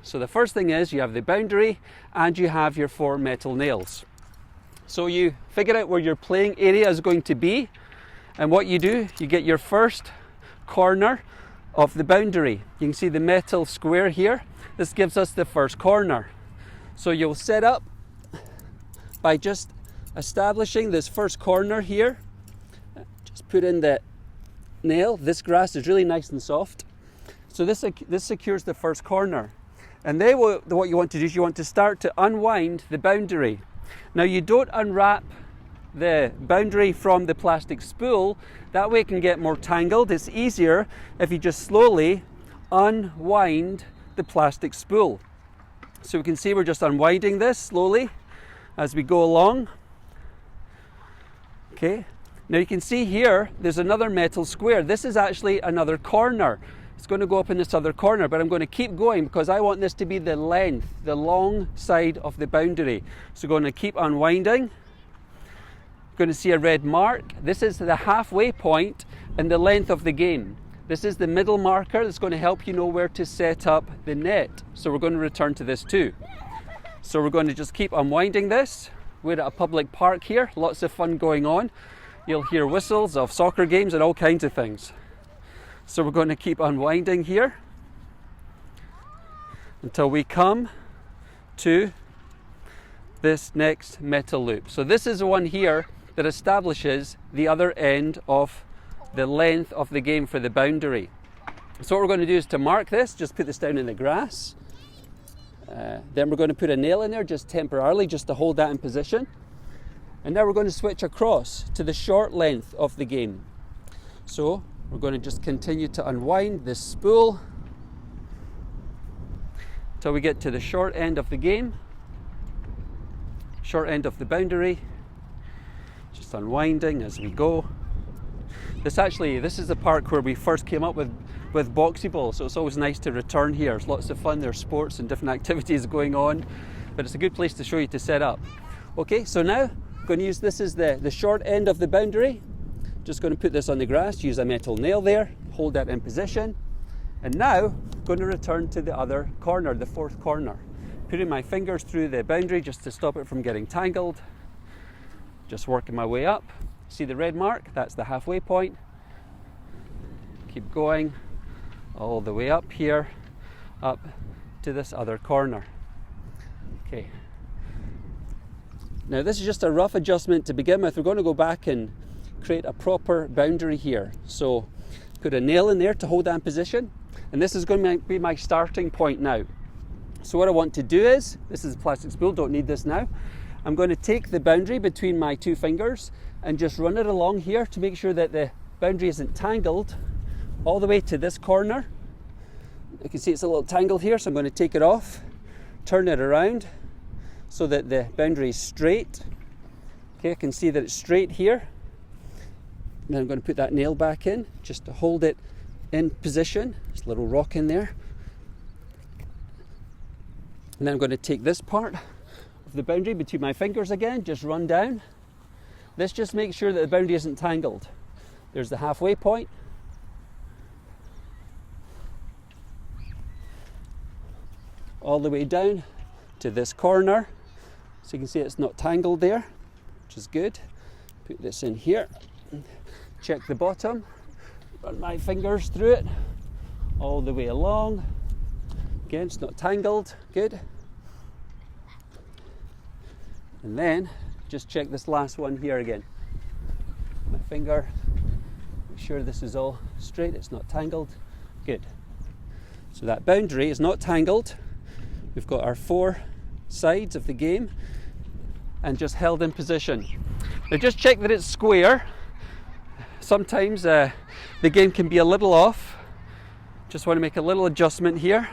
So the first thing is you have the boundary and you have your 4 metal nails. So you figure out where your playing area is going to be, and what you do, you get your first corner of the boundary. You can see the metal square here. This gives us the first corner. So you'll set up by just establishing this first corner here. Just put in the nail. This grass is really nice and soft. So this secures the first corner. And then what you want to do is you want to start to unwind the boundary. Now you don't unwrap the boundary from the plastic spool. That way it can get more tangled. It's easier if you just slowly unwind the plastic spool. So we can see we're just unwinding this slowly as we go along. Okay, now you can see here there's another metal square. This is actually another corner. It's going to go up in this other corner, but I'm going to keep going because I want this to be the length, the long side of the boundary. So going to keep unwinding. Going to see a red mark. This is the halfway point in the length of the game. This is the middle marker that's going to help you know where to set up the net. So we're going to return to this too. So we're going to just keep unwinding this. We're at a public park here, lots of fun going on. You'll hear whistles of soccer games and all kinds of things. So we're going to keep unwinding here until we come to this next metal loop. So this is the one here that establishes the other end of the length of the game for the boundary. So what we're going to do is to mark this, just put this down in the grass. Then we're going to put a nail in there just temporarily, just to hold that in position. And now we're going to switch across to the short length of the game. So we're going to just continue to unwind this spool until we get to the short end of the game, short end of the boundary. Just unwinding as we go. This is the park where we first came up with BoxxyBall, so it's always nice to return here. It's lots of fun. There's sports and different activities going on, but it's a good place to show you to set up. Okay, so now I'm going to use this as the short end of the boundary. Just going to put this on the grass, use a metal nail there, hold that in position, and now I'm going to return to the other corner, the 4th corner. Putting my fingers through the boundary just to stop it from getting tangled. Just working my way up. See the red mark? That's the halfway point. Keep going all the way up here, up to this other corner. Okay. Now this is just a rough adjustment to begin with. We're going to go back and create a proper boundary here. So put a nail in there to hold that in position. And this is going to be my starting point now. So what I want to do is, this is a plastic spool, don't need this now. I'm going to take the boundary between my 2 fingers and just run it along here to make sure that the boundary isn't tangled all the way to this corner. You can see it's a little tangled here, so I'm going to take it off, turn it around so that the boundary is straight. Okay, I can see that it's straight here. And then I'm going to put that nail back in just to hold it in position. There's a little rock in there. And then I'm going to take this part of the boundary between my fingers again, just run down. This just makes sure that the boundary isn't tangled. There's the halfway point. All the way down to this corner. So you can see it's not tangled there, which is good. Put this in here. Check the bottom. Run my fingers through it all the way along. Again, it's not tangled. Good. And then just check this last one here again. My finger, make sure this is all straight, it's not tangled. Good. So that boundary is not tangled. We've got our 4 sides of the game and just held in position. Now just check that it's square. Sometimes the game can be a little off. Just want to make a little adjustment here.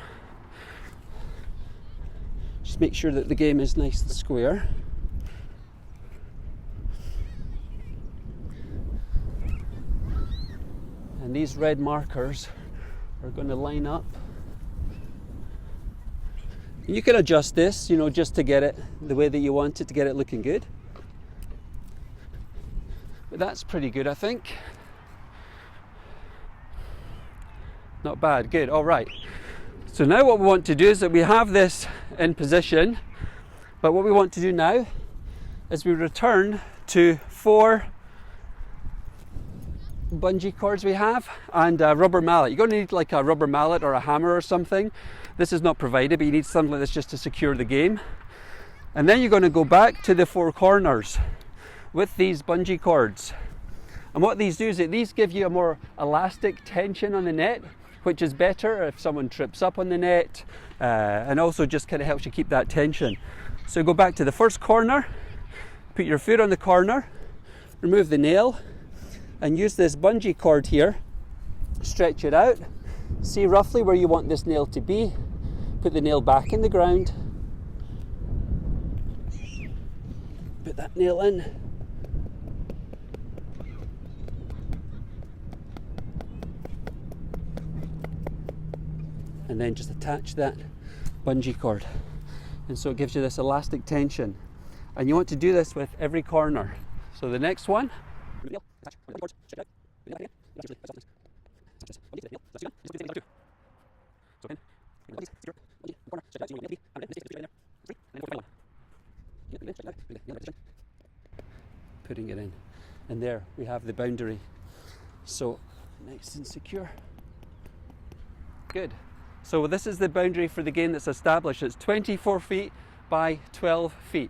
Just make sure that the game is nice and square. And these red markers are going to line up. You can adjust this, just to get it the way that you want it, to get it looking good. But that's pretty good, I think. Not bad, good, all right. So now what we want to do is that we have this in position, but what we want to do now is we return to 4 bungee cords we have and a rubber mallet. You're going to need like a rubber mallet or a hammer or something. This is not provided, but you need something like this just to secure the game. And then you're going to go back to the 4 corners with these bungee cords. And what these do is that these give you a more elastic tension on the net, which is better if someone trips up on the net, and also just kind of helps you keep that tension. So go back to the first corner, put your foot on the corner, remove the nail, and use this bungee cord here, stretch it out, see roughly where you want this nail to be, put the nail back in the ground, put that nail in, and then just attach that bungee cord. And so it gives you this elastic tension. And you want to do this with every corner. So the next one, putting it in, and there we have the boundary. So nice and secure. Good. So this is the boundary for the game that's established. It's 24 feet by 12 feet.